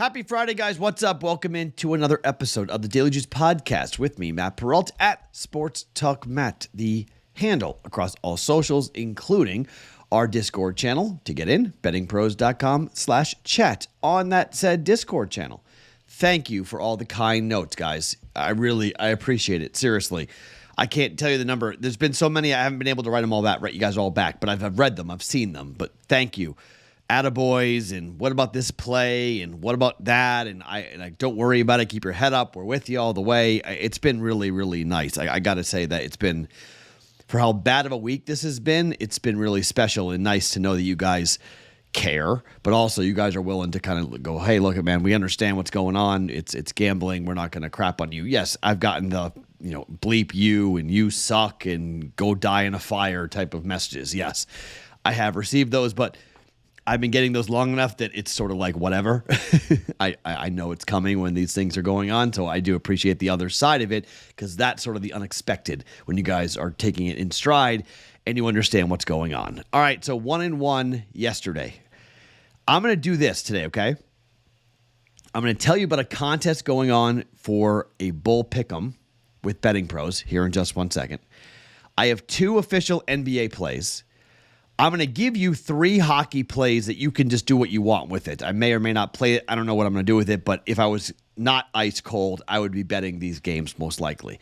Happy Friday, guys. What's up? Welcome into another episode of the Daily Juice Podcast with me, Matt Perrault, at Sports Talk Matt, the handle across all socials, including our Discord channel. To get in, bettingpros.com/chat on that said Discord channel. Thank you for all the kind notes, guys. I appreciate it. Seriously. I can't tell you the number. There's been so many, I haven't been able to write them all back, write you guys all back, but I've read them. I've seen them, but thank you. Attaboys, and what about this play, and what about that, and I don't worry about it. Keep your head up. We're with you all the way. It's been really, really nice. I got to say that it's been, for how bad of a week this has been, it's been really special and nice to know that you guys care, but also you guys are willing to kind of go, hey, look, man, we understand what's going on. It's gambling. We're not going to crap on you. Yes, I've gotten the, bleep you and you suck and go die in a fire type of messages. Yes, I have received those, but I've been getting those long enough that it's sort of like whatever. I know it's coming when these things are going on, so I do appreciate the other side of it because that's sort of the unexpected when you guys are taking it in stride and you understand what's going on. All right, so 1-1 yesterday. I'm going to do this today, okay? I'm going to tell you about a contest going on for a bull pick'em with BettingPros here in just 1 second. I have 2 official NBA plays. I'm going to give you 3 hockey plays that you can just do what you want with it. I may or may not play it. I don't know what I'm going to do with it, but if I was not ice cold, I would be betting these games most likely.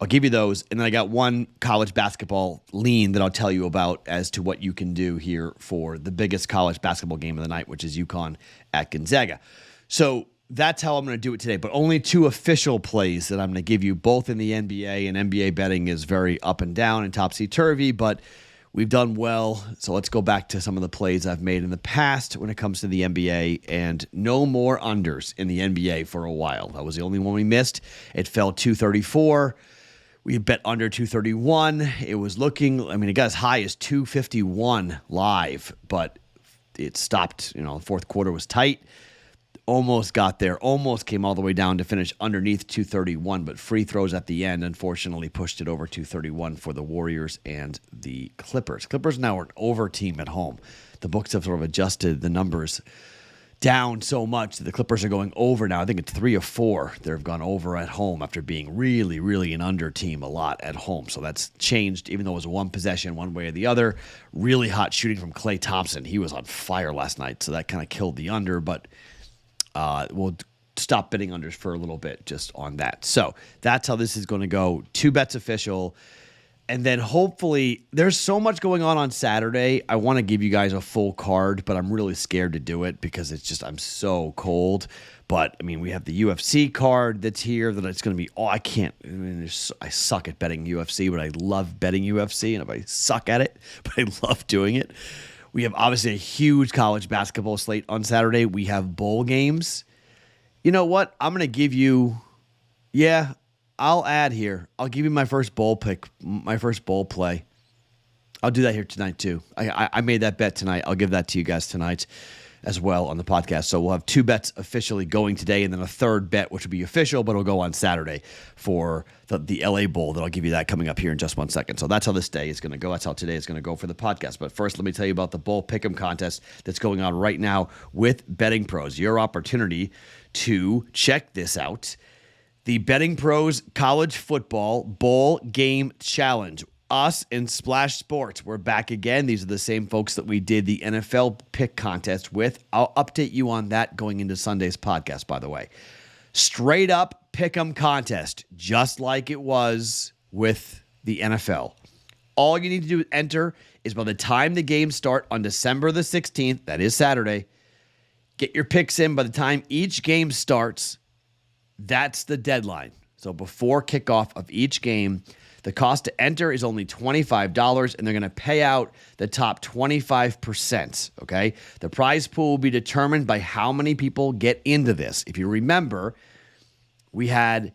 I'll give you those, and then I got 1 college basketball lean that I'll tell you about as to what you can do here for the biggest college basketball game of the night, which is UConn at Gonzaga. So that's how I'm going to do it today, but only 2 official plays that I'm going to give you, both in the NBA, and NBA betting is very up and down and topsy-turvy, but we've done well, so let's go back to some of the plays I've made in the past when it comes to the NBA, and no more unders in the NBA for a while. That was the only one we missed. It fell 234. We bet under 231. It was looking, it got as high as 251 live, but it stopped. The fourth quarter was tight. Almost got there, almost came all the way down to finish underneath 231, but free throws at the end unfortunately pushed it over 231 for the Warriors and the Clippers. Clippers now are an over team at home. The books have sort of adjusted the numbers down so much that the Clippers are going over now. I think it's 3 of 4 that have gone over at home after being really, really an under team a lot at home. So that's changed, even though it was 1 possession one way or the other. Really hot shooting from Klay Thompson. He was on fire last night, so that kind of killed the under, but we'll stop betting unders for a little bit just on that. So that's how this is going to go. 2 bets official. And then hopefully there's so much going on Saturday. I want to give you guys a full card, but I'm really scared to do it because I'm so cold. But we have the UFC card that's here that it's going to be, I suck at betting UFC, but I love betting UFC, and I suck at it, but I love doing it. We have obviously a huge college basketball slate on Saturday. We have bowl games. You know what? I'm going to give you, I'll add here. I'll give you my first bowl pick, my first bowl play. I'll do that here tonight too. I made that bet tonight. I'll give that to you guys tonight as well on the podcast. So we'll have 2 bets officially going today, and then a 3rd bet, which will be official, but it'll go on Saturday for the LA Bowl. That I'll give you that coming up here in just 1 second. So that's how this day is going to go. That's how today is going to go for the podcast. But first, let me tell you about the Bowl Pick'em contest that's going on right now with BettingPros. Your opportunity to check this out. The BettingPros College Football Bowl Game Challenge. Us and Splash Sports, we're back again. These are the same folks that we did the NFL pick contest with. I'll update you on that going into Sunday's podcast, by the way. Straight up pick'em contest, just like it was with the NFL. All you need to do to enter is by the time the games start on December the 16th, that is Saturday, get your picks in by the time each game starts. That's the deadline. So before kickoff of each game, the cost to enter is only $25, and they're going to pay out the top 25%, okay? The prize pool will be determined by how many people get into this. If you remember, we had,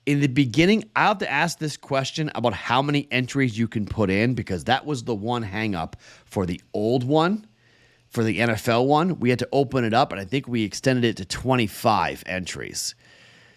in the beginning, I have to ask this question about how many entries you can put in, because that was the one hang-up for the old one. For the NFL one, we had to open it up, and I think we extended it to 25 entries.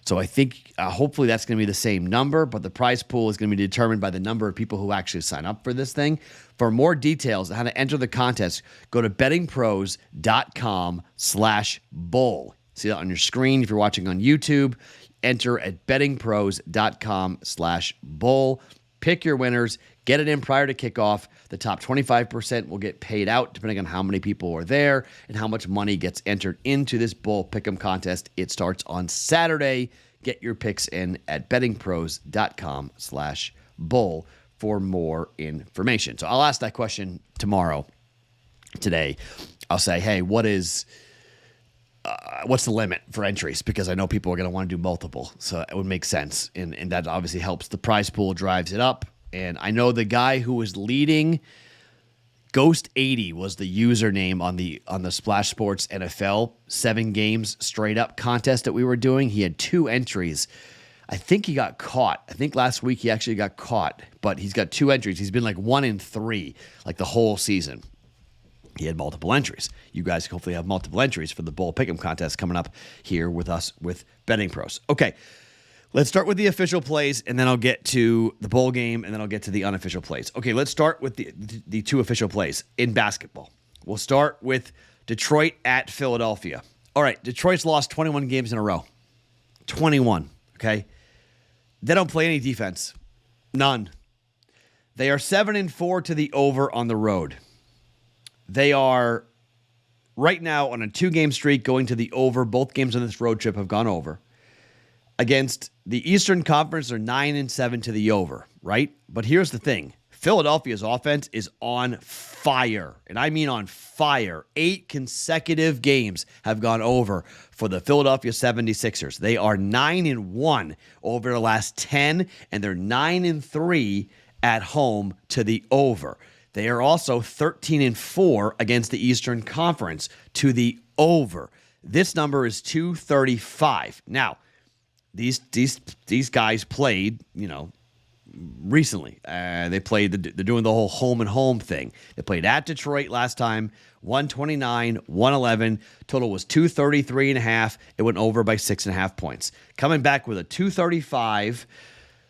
So I think hopefully that's going to be the same number, but the prize pool is going to be determined by the number of people who actually sign up for this thing. For more details on how to enter the contest, go to bettingpros.com/bowl. See that on your screen if you're watching on YouTube. Enter at bettingpros.com/bull. Pick your winners. Get it in prior to kickoff. The top 25% will get paid out depending on how many people are there and how much money gets entered into this Bull Pick'em contest. It starts on Saturday. Get your picks in at bettingpros.com/bull for more information. So I'll ask that question today. I'll say, hey, what's the limit for entries? Because I know people are going to want to do multiple. So it would make sense. And that obviously helps. The prize pool drives it up. And I know the guy who was leading, Ghost80 was the username on the Splash Sports NFL 7 games straight up contest that we were doing. He had 2 entries. I think he got caught. I think last week he actually got caught, but he's got 2 entries. He's been like 1 in 3, like the whole season. He had multiple entries. You guys hopefully have multiple entries for the Bull Pick'em contest coming up here with us with Betting Pros. Okay, let's start with the official plays, and then I'll get to the bowl game, and then I'll get to the unofficial plays. Okay, let's start with the 2 official plays in basketball. We'll start with Detroit at Philadelphia. All right, Detroit's lost 21 games in a row. 21, okay? They don't play any defense. None. They are 7-4 to the over on the road. They are right now on a 2-game streak going to the over. Both games on this road trip have gone over. Against the Eastern Conference, they're 9-7 to the over, right? But here's the thing. Philadelphia's offense is on fire, and I mean on fire. 8 consecutive games have gone over for the Philadelphia 76ers. They are 9-1 over the last 10, and they're 9-3 at home to the over. They are also 13-4 against the Eastern Conference to the over. This number is 235. Now, these guys played, recently. They're doing the whole home and home thing. They played at Detroit last time, 129, 111. Total was 233.5. It went over by 6.5 points. Coming back with a 235,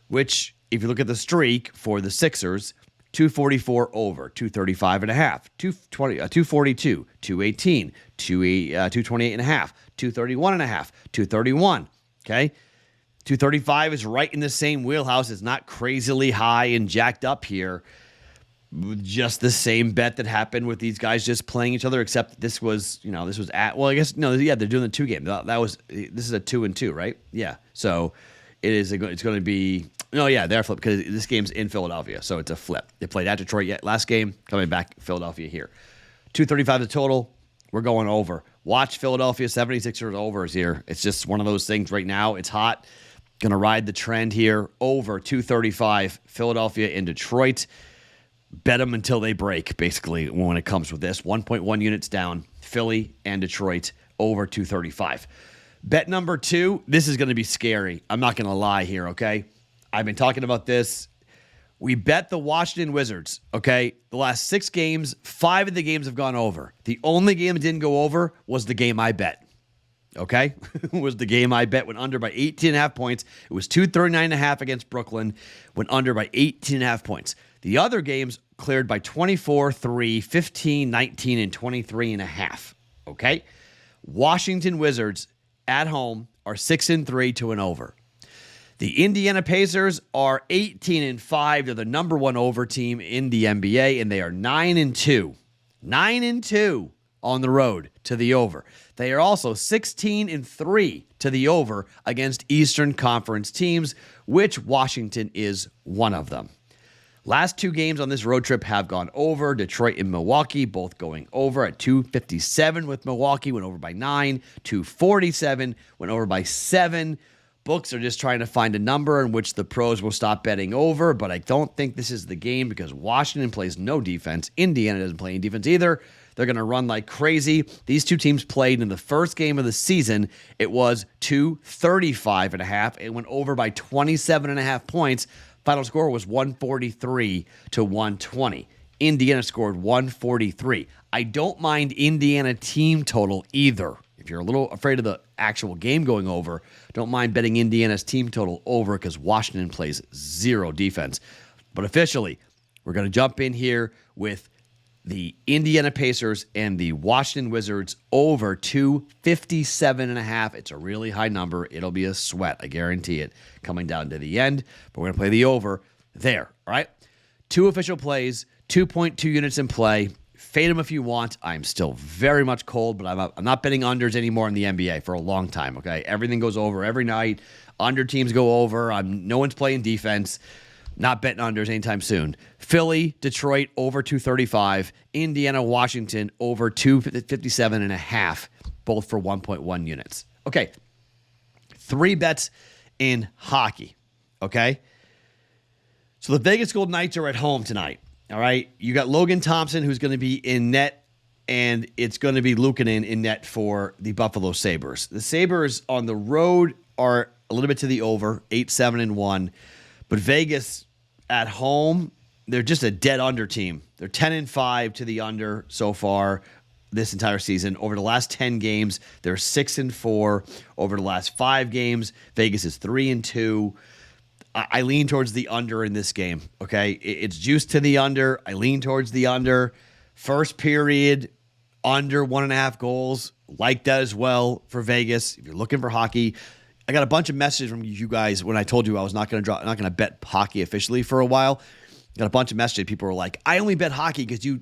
which, if you look at the streak for the Sixers, 244 over, 235.5, 242, 218, 228.5, 231.5, 231. Okay? 235 is right in the same wheelhouse. It's not crazily high and jacked up here. Just the same bet that happened with these guys just playing each other, except this was at, well, I guess, no, yeah, they're doing the 2 game. This is a 2-2, right? Yeah. So it's going to be, no, yeah, they're flip because this game's in Philadelphia. So it's a flip. They played at Detroit last game, coming back Philadelphia here. 235 the total. We're going over. Watch Philadelphia 76ers overs here. It's just one of those things right now. It's hot. Going to ride the trend here. Over 235, Philadelphia and Detroit. Bet them until they break, basically, when it comes with this. 1.1 units down, Philly and Detroit, over 235. Bet number 2, this is going to be scary. I'm not going to lie here, okay? I've been talking about this. We bet the Washington Wizards, okay? The last 6 games, 5 of the games have gone over. The only game that didn't go over was the game I bet, okay? Was the game I bet. Went under by 18.5 points. It was 239.5 against Brooklyn. Went under by 18.5 points. The other games cleared by 24, 3, 15, 19, and 23.5, okay? Washington Wizards at home are 6-3 to an over. The Indiana Pacers are 18-5. They're the number 1 over team in the NBA, and they are 9-2. 9-2 on the road to the over. They are also 16-3 to the over against Eastern Conference teams, which Washington is one of them. Last 2 games on this road trip have gone over. Detroit and Milwaukee both going over at 257 with Milwaukee, went over by 9. 247, went over by 7. Books are just trying to find a number in which the pros will stop betting over, but I don't think this is the game because Washington plays no defense. Indiana doesn't play any defense either. They're going to run like crazy. These 2 teams played in the first game of the season. It was 235.5. It went over by 27.5 points. Final score was 143 to 120. Indiana scored 143. I don't mind Indiana team total either. If you're a little afraid of the actual game going over, don't mind betting Indiana's team total over because Washington plays 0 defense. But officially, we're going to jump in here with the Indiana Pacers and the Washington Wizards over 257.5. It's a really high number. It'll be a sweat, I guarantee it, coming down to the end. But we're going to play the over there, all right? 2 official plays, 2.2 units in play. Fade them if you want. I'm still very much cold, but I'm not betting unders anymore in the NBA for a long time, okay? Everything goes over every night. Under teams go over. No one's playing defense. Not betting unders anytime soon. Philly, Detroit, over 235. Indiana, Washington, over 257.5, both for 1.1 units. Okay, 3 bets in hockey, okay? So the Vegas Golden Knights are at home tonight, all right? You got Logan Thompson, who's going to be in net, and it's going to be Luukkonen in net for the Buffalo Sabres. The Sabres on the road are a little bit to the over, 8-7-1. But Vegas at home, they're just a dead under team. They're 10-5 to the under so far this entire season. Over the last 10 games, they're 6-4. Over the last 5 games, Vegas is 3-2. I lean towards the under in this game, okay? It's juiced to the under. I lean towards the under. First period, under 1.5 goals. Like that as well for Vegas. If you're looking for hockey, I got a bunch of messages from you guys when I told you I was not going to bet hockey officially for a while. Got a bunch of messages. People were like, "I only bet hockey because you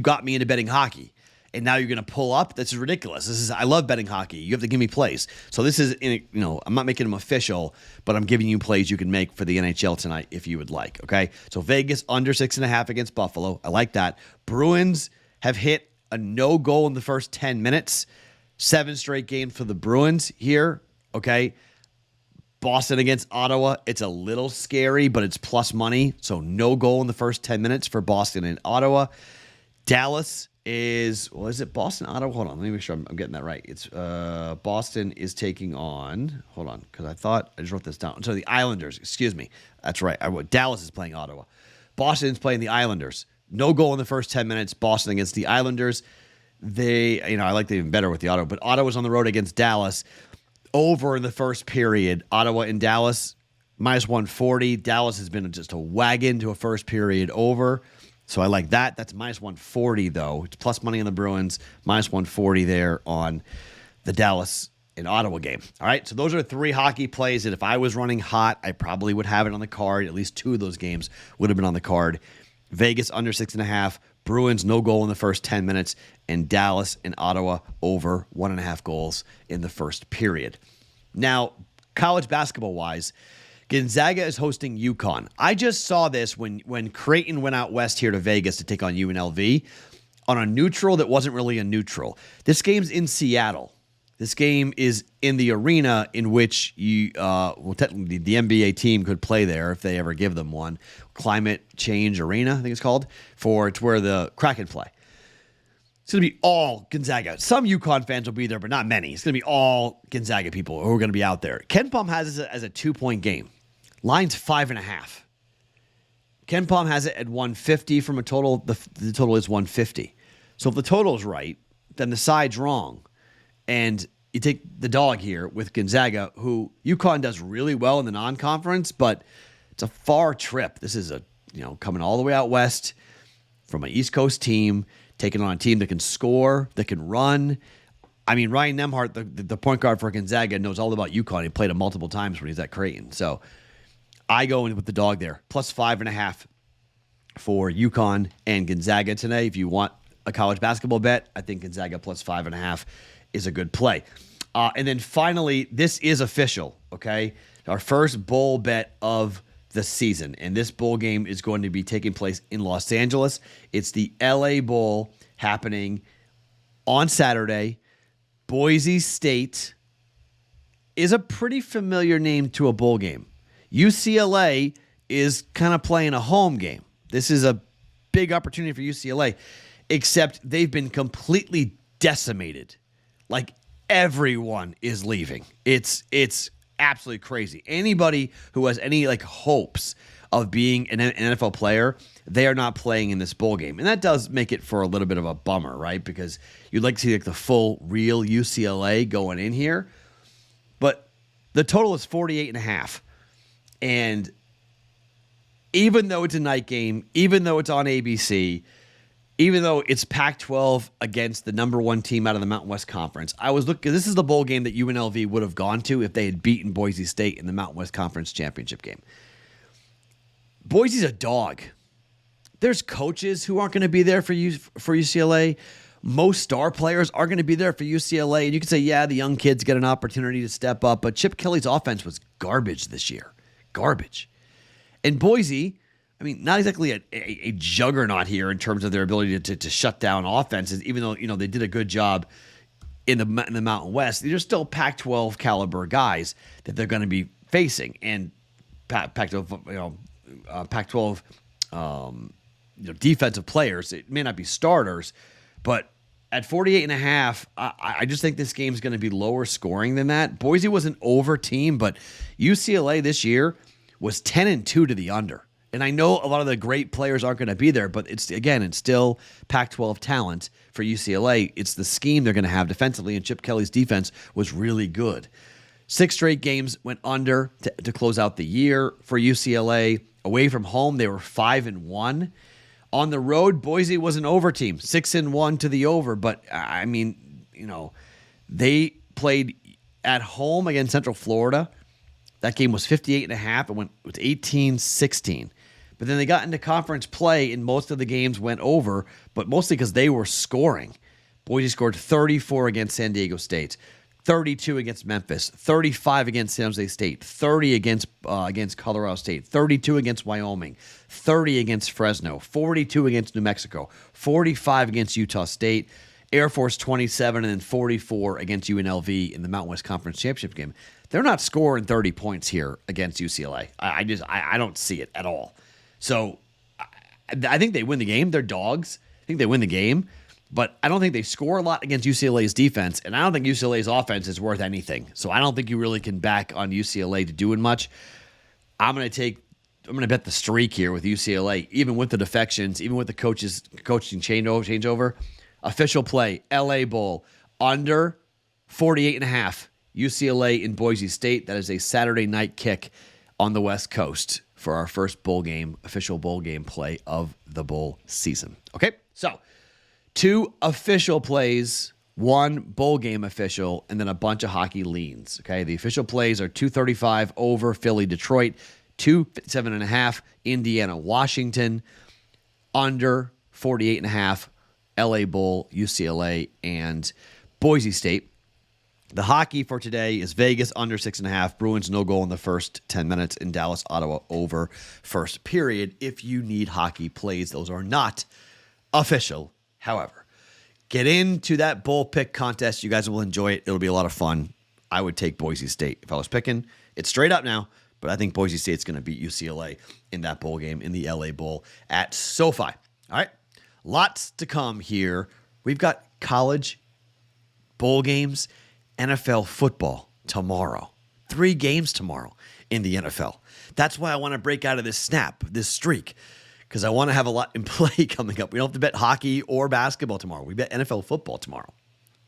got me into betting hockey, and now you're going to pull up. This is ridiculous. I love betting hockey. You have to give me plays. So this is I'm not making them official, but I'm giving you plays you can make for the NHL tonight if you would like. Okay, so Vegas under 6.5 against Buffalo. I like that. Bruins have hit a no goal in the first 10 minutes. 7 straight games for the Bruins here. Okay. Boston against Ottawa, it's a little scary, but it's plus money. So no goal in the first 10 minutes for Boston and Ottawa. Dallas is it Boston, Ottawa? Hold on. Let me make sure I'm getting that right. It's Boston is taking on, hold on, because I just wrote this down. So the Islanders, excuse me. That's right. Dallas is playing Ottawa. Boston is playing the Islanders. No goal in the first 10 minutes. Boston against the Islanders. I like them even better with the Ottawa, but Ottawa's on the road against Dallas. Over in the first period, Ottawa and Dallas, minus 140. Dallas has been just a wagon to a first period over. So I like that. That's minus 140, though. It's plus money on the Bruins, minus 140 there on the Dallas and Ottawa game. All right, so those are 3 hockey plays that if I was running hot, I probably would have it on the card. At least 2 of those games would have been on the card. Vegas under 6.5. Bruins, no goal in the first 10 minutes, and Dallas and Ottawa over 1.5 goals in the first period. Now, college basketball-wise, Gonzaga is hosting UConn. I just saw this when Creighton went out west here to Vegas to take on UNLV on a neutral that wasn't really a neutral. This game's in Seattle. This game is in the arena in which technically the NBA team could play there if they ever give them one. Climate Change Arena, I think it's called. It's where the Kraken play. It's going to be all Gonzaga. Some UConn fans will be there, but not many. It's going to be all Gonzaga people who are going to be out there. Ken Pom has it as a 2-point game. Line's 5.5. Ken Pom has it at 150 from a total. The total is 150. So if the total's right, then the side's wrong. And you take the dog here with Gonzaga, who UConn does really well in the non-conference, but it's a far trip. This is coming all the way out west from an East Coast team, taking on a team that can score, that can run. I mean, Ryan Nembhard, the point guard for Gonzaga, knows all about UConn. He played him multiple times when he was at Creighton. So I go in with the dog there, plus 5.5 for UConn and Gonzaga today. If you want a college basketball bet, I think Gonzaga plus 5.5 is a good play. And then finally, this is official, okay? Our first bowl bet of the season. And this bowl game is going to be taking place in Los Angeles. It's the LA Bowl happening on Saturday. Boise State is a pretty familiar name to a bowl game. UCLA is kind of playing a home game. This is a big opportunity for UCLA, except they've been completely decimated. Like, everyone is leaving. It's absolutely crazy. Anybody who has any hopes of being an NFL player, they are not playing in this bowl game. And that does make it for a little bit of a bummer, right? Because you'd like to see the full real UCLA going in here. But the total is 48.5. And even though it's a night game, even though it's on ABC, even though it's Pac-12 against the number one team out of the Mountain West Conference, I was looking. This is the bowl game that UNLV would have gone to if they had beaten Boise State in the Mountain West Conference championship game. Boise's a dog. There's coaches who aren't going to be there for UCLA. Most star players are going to be there for UCLA. And you can say, yeah, the young kids get an opportunity to step up. But Chip Kelly's offense was garbage this year. Garbage. And Boise, I mean, not exactly a juggernaut here in terms of their ability to shut down offenses, even though, they did a good job in the Mountain West. These are still Pac-12 caliber guys that they're going to be facing. And Pac-12, Pac-12 defensive players, it may not be starters, but at 48.5, I just think this game's going to be lower scoring than that. Boise was an over team, but UCLA this year was 10-2 to the under. And I know a lot of the great players aren't going to be there, but it's still Pac-12 talent for UCLA. It's the scheme they're going to have defensively, and Chip Kelly's defense was really good. 6 straight games went under to close out the year for UCLA. Away from home, they were 5-1. On the road, Boise was an over team, 6-1 to the over. But, I mean, they played at home against Central Florida. That game was 58.5. It was 18-16. But then they got into conference play, and most of the games went over, but mostly because they were scoring. Boise scored 34 against San Diego State, 32 against Memphis, 35 against San Jose State, 30 against Colorado State, 32 against Wyoming, 30 against Fresno, 42 against New Mexico, 45 against Utah State, Air Force 27, and then 44 against UNLV in the Mountain West Conference Championship game. They're not scoring 30 points here against UCLA. I don't see it at all. So I think they win the game. They're dogs. I think they win the game. But I don't think they score a lot against UCLA's defense, and I don't think UCLA's offense is worth anything. So I don't think you really can back on UCLA to doing much. I'm going to bet the streak here with UCLA, even with the defections, even with the coaching changeover. Official play, LA Bowl, under 48.5. UCLA in Boise State. That is a Saturday night kick on the West Coast for our first bowl game, official bowl game play of the bowl season. Okay, so 2 official plays, 1 bowl game official, and then a bunch of hockey leans. Okay, the official plays are 235 over Philly, Detroit, 257.5 Indiana, Washington, under 48.5 LA Bowl, UCLA, and Boise State. The hockey for today is Vegas under 6.5. Bruins no goal in the first 10 minutes. In Dallas, Ottawa over first period. If you need hockey plays, those are not official. However, get into that bowl pick contest. You guys will enjoy it. It'll be a lot of fun. I would take Boise State if I was picking. It's straight up now, but I think Boise State's going to beat UCLA in that bowl game in the LA Bowl at SoFi. All right, lots to come here. We've got college bowl games, NFL football tomorrow. 3 games tomorrow in the NFL. That's why I want to break out of this streak, because I want to have a lot in play coming up. We don't have to bet hockey or basketball tomorrow. We bet NFL football tomorrow.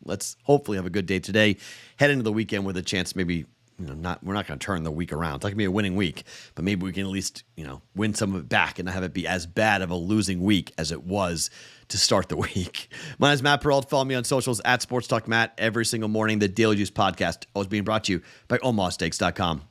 Let's hopefully have a good day today. Head into the weekend with a chance, maybe, we're not going to turn the week around. It's not going to be a winning week, but maybe we can at least, win some of it back and not have it be as bad of a losing week as it was to start the week. My name is Matt Perrault. Follow me on socials at Sports Talk Matt every single morning. The Daily Juice podcast always being brought to you by OmahaSteaks.com.